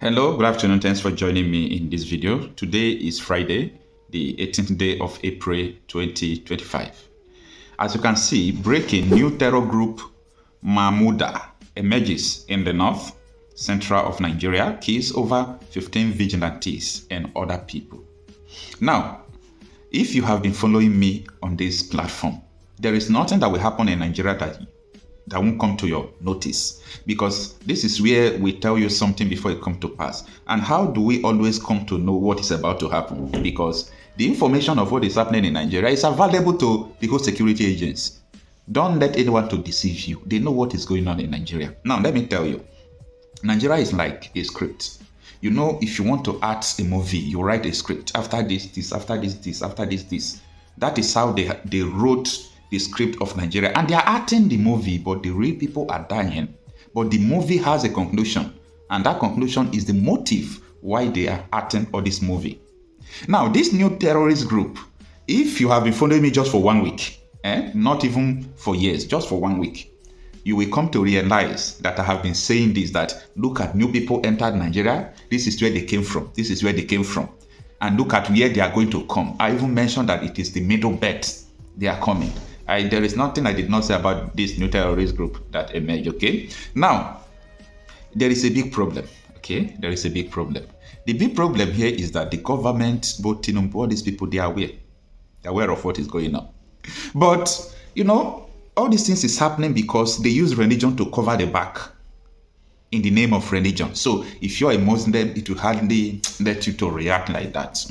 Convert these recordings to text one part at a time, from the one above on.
Hello, good afternoon. Thanks for joining me in this video. Today is Friday, the 18th day of April 2025. As you can see, breaking new terror group Mammuda emerges in the north central of Nigeria, kills over 15 vigilantes and other people. Now, if you have been following me on this platform, there is nothing that will happen in Nigeria that won't come to your notice, because this is where we tell you something before it comes to pass. And how do we always come to know what is about to happen? Because the information of what is happening in Nigeria is available to the whole security agents. Don't let anyone to deceive you. They know what is going on in Nigeria. Now, let me tell you, Nigeria is like a script. You know, if you want to act a movie, you write a script. After this, after this, after this. That is how they wrote the script of Nigeria. And they are acting the movie, but the real people are dying. But the movie has a conclusion. And that conclusion is the motive why they are acting all this movie. Now, this new terrorist group, if you have been following me just for 1 week, not even for years, just for 1 week, you will come to realize that I have been saying this, that look at new people entered Nigeria. This is where they came from. This is where they came from. And look at where they are going to come. I even mentioned that it is the middle belt they are coming. There is nothing I did not say about this new terrorist group that emerged, okay? Now, there is a big problem, okay? There is a big problem. The big problem here is that the government, both Tinubu, all these people, they are aware. They're aware of what is going on. But, you know, all these things is happening because they use religion to cover the back in the name of religion. So if you're a Muslim, it will hardly let you to react like that.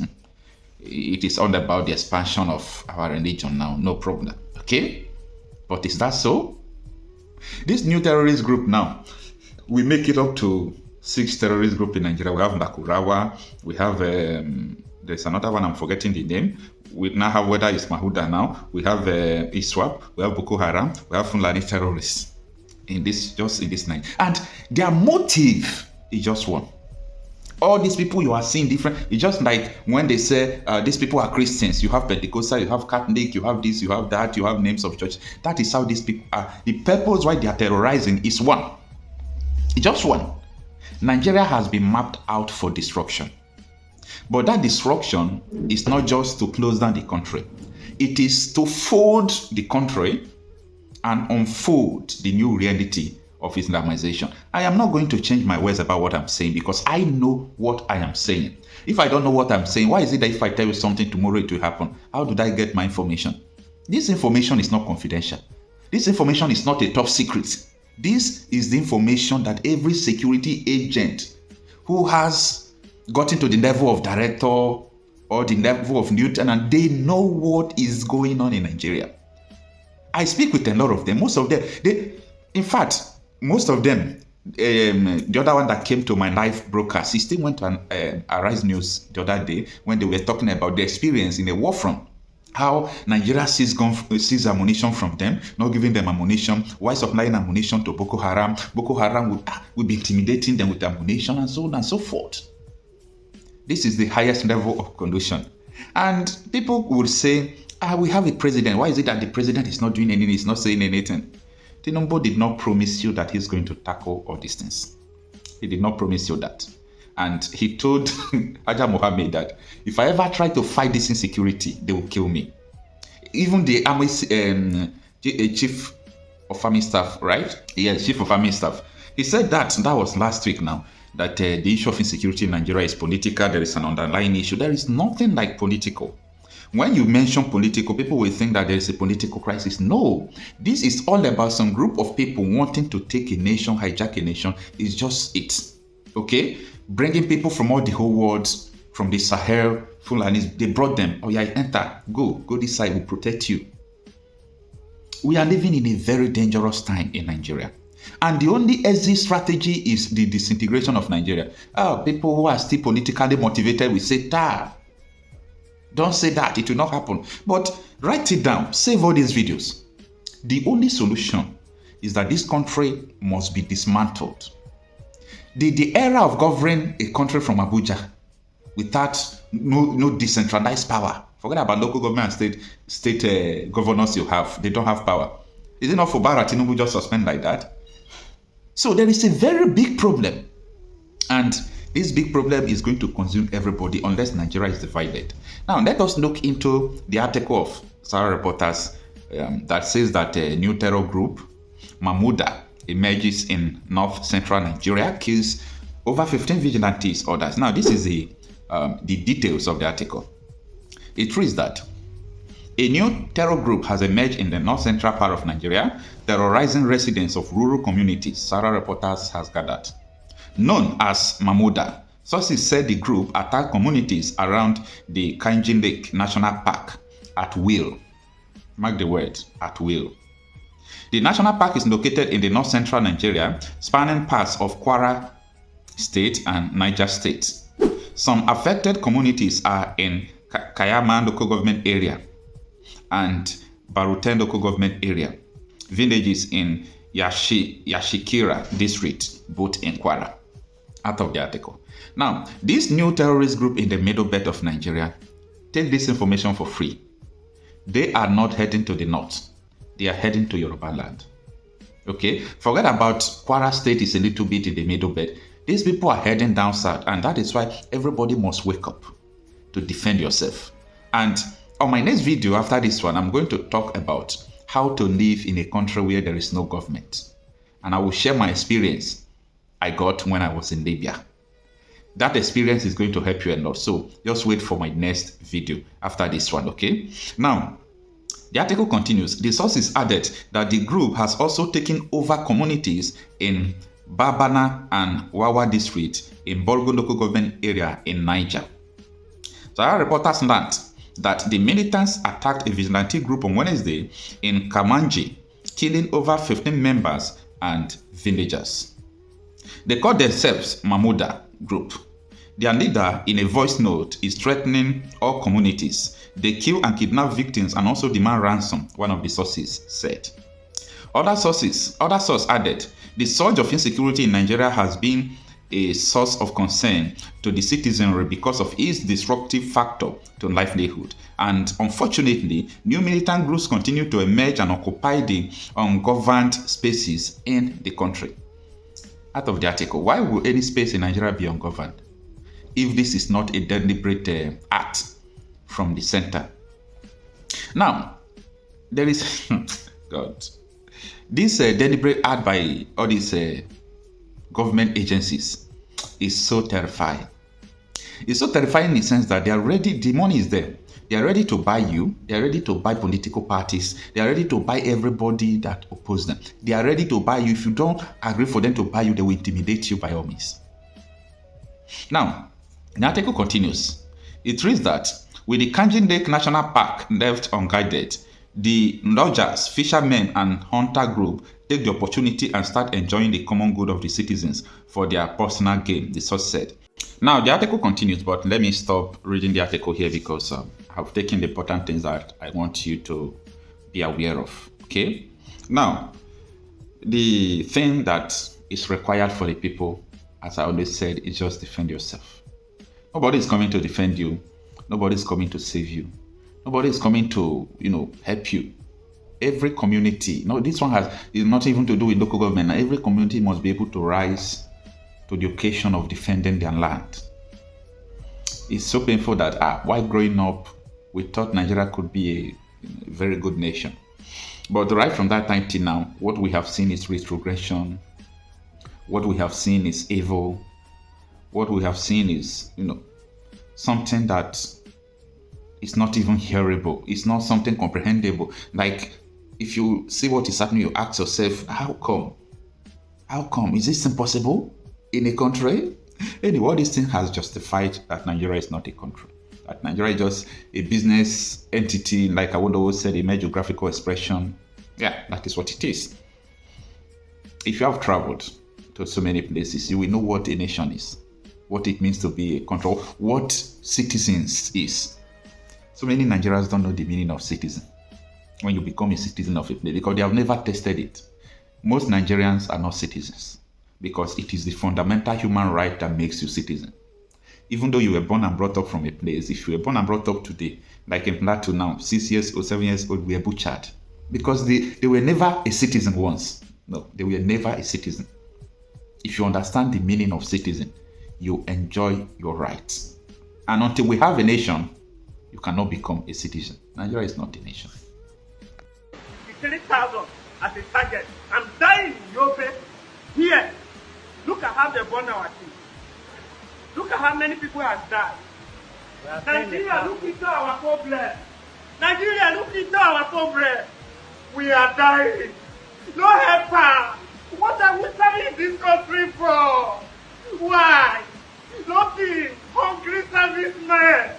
It is all about the expansion of our religion now, no problem. Okay? But is that so? This new terrorist group now, we make it up to 6 terrorist groups in Nigeria. We have Bakurawa, we have, there's another one, I'm forgetting the name. We now have, whether it's Mammuda now, we have ISWAP, we have Boko Haram, we have Fulani terrorists in this night. And their motive is just one. All these people you are seeing different. It's just like when they say these people are Christians. You have Pentecostal, you have Catholic, you have this, you have that, you have names of church. That is how these people are. The purpose why they are terrorizing is one. It's just one. Nigeria has been mapped out for disruption. But that disruption is not just to close down the country. It is to fold the country and unfold the new reality of Islamization. I am not going to change my words about what I'm saying because I know what I am saying. If I don't know what I'm saying, why is it that if I tell you something tomorrow it will happen? How did I get my information? This information is not confidential. This information is not a top secret. This is the information that every security agent who has gotten to the level of director or the level of lieutenant, they know what is going on in Nigeria. I speak with a lot of them. Most of them, most of them, the other one that came to my live broadcast, he still went on Arise News the other day when they were talking about the experience in the war front. How Nigeria sees ammunition from them, not giving them ammunition, why supplying ammunition to Boko Haram. Boko Haram would be intimidating them with ammunition and so on and so forth. This is the highest level of condition. And people would say, we have a president. Why is it that the president is not doing anything, he's not saying anything? Tinubu did not promise you that he's going to tackle all these things. He did not promise you that. And he told Aja Mohammed that if I ever try to fight this insecurity, they will kill me. Even the army chief of army staff, right? Yes, chief of army staff. He said that was last week now, that the issue of insecurity in Nigeria is political. There is an underlying issue. There is nothing like political. When you mention political, people will think that there is a political crisis. No, this is all about some group of people wanting to take a nation, hijack a nation. It's just it, okay? Bringing people from all the whole world, from the Sahel, Fulanis, they brought them. Oh yeah, enter, go this side, we'll protect you. We are living in a very dangerous time in Nigeria. And the only exit strategy is the disintegration of Nigeria. People who are still politically motivated will say, don't say that, it will not happen. But write it down, save all these videos. The only solution is that this country must be dismantled. The era of governing a country from Abuja without no decentralized power. Forget about local government and state governors you have. They don't have power. Is it not for Tinubu just suspend like that? So there is a very big problem. And This big problem is going to consume everybody unless Nigeria is divided. Now, let us look into the article of Sowore Reporters that says that a new terror group, Mammuda, emerges in north-central Nigeria, kills over 15 vigilantes others. Now, this is the details of the article. It reads that a new terror group has emerged in the north-central part of Nigeria, terrorizing residents of rural communities, Sowore Reporters has gathered. Known as Mammuda, sources said the group attacked communities around the Kainji Lake National Park at will. Mark the word, at will. The national park is located in the north-central Nigeria, spanning parts of Kwara State and Niger State. Some affected communities are in Kayama local government area and Baruten local government area, villages in Yashikira district, both in Kwara. Out of the article. Now, this new terrorist group in the middle belt of Nigeria, take this information for free. They are not heading to the north. They are heading to Yoruba land. Okay? Forget about Kwara State is a little bit in the middle belt. These people are heading down south, and that is why everybody must wake up to defend yourself. And on my next video after this one, I'm going to talk about how to live in a country where there is no government. And I will share my experience I got when I was in Libya. That experience is going to help you a lot. So just wait for my next video after this one, okay? Now, the article continues. The sources added that the group has also taken over communities in Babana and Wawa district in Borgo local government area in Niger. So our reporters learned that the militants attacked a vigilante group on Wednesday in Kamanji, killing over 15 members and villagers. They call themselves Mammuda Group. Their leader, in a voice note, is threatening all communities. They kill and kidnap victims and also demand ransom, one of the sources said. Other source added, the surge of insecurity in Nigeria has been a source of concern to the citizenry because of its disruptive factor to livelihood. And unfortunately, new militant groups continue to emerge and occupy the ungoverned spaces in the country. Out of the article, why would any space in Nigeria be ungoverned if this is not a deliberate act from the center? Now, there is, God, this deliberate act by all these government agencies is so terrifying. It's so terrifying in the sense that they are ready, the money is there. They are ready to buy you. They are ready to buy political parties. They are ready to buy everybody that opposes them. They are ready to buy you. If you don't agree for them to buy you, they will intimidate you by all means. Now, the article continues. It reads that with the Kainji Lake National Park left unguided, the lodgers, fishermen, and hunter group take the opportunity and start enjoying the common good of the citizens for their personal gain, the source said. Now, the article continues, but let me stop reading the article here because I've taken the important things that I want you to be aware of. Okay? Now, the thing that is required for the people, as I always said, is just defend yourself. Nobody is coming to defend you. Nobody is coming to save you. Nobody is coming to, help you. Every community, this one is not even to do with local government. Every community must be able to rise to the occasion of defending their land. It's so painful that while growing up, we thought Nigeria could be a very good nation. But right from that time till now, what we have seen is retrogression. What we have seen is evil. What we have seen is, something that is not even hearable. It's not something comprehensible. Like, if you see what is happening, you ask yourself, how come? How come? Is this impossible in a country? Anyway, all this thing has justified that Nigeria is not a country. That Nigeria is just a business entity, like I would always say, a mere geographical expression. Yeah, that is what it is. If you have traveled to so many places, you will know what a nation is, what it means to be a country, what citizens is. So many Nigerians don't know the meaning of citizen when you become a citizen of a place because they have never tested it. Most Nigerians are not citizens because it is the fundamental human right that makes you citizen. Even though you were born and brought up from a place, if you were born and brought up today, like in Plateau now, 6 years old, 7 years old, we are butchered because they were never a citizen once. No, they were never a citizen. If you understand the meaning of citizen, you enjoy your rights. And until we have a nation, you cannot become a citizen. Nigeria is not a nation. 3,000 as a target. I'm dying in Yobe. Here, look at how they burn our team. Look at how many people have died. Nigeria, look into our problem. Nigeria, look into our problem. We are dying. No helper. What are we serving this country for? Why? Nothing. Hungry servicemen.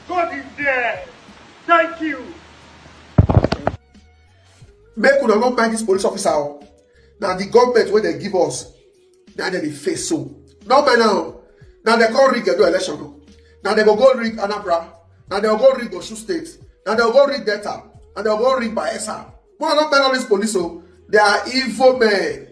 God is there. Thank you. Make una not mind this police officer. Now the government where they give us, now they face so. Now by now, now they call rig the election. Now they go rig Anambra. Now they go rig Osun State. Now they go rig Delta. And they go rig Bayelsa. But not mind all these police. They are evil men.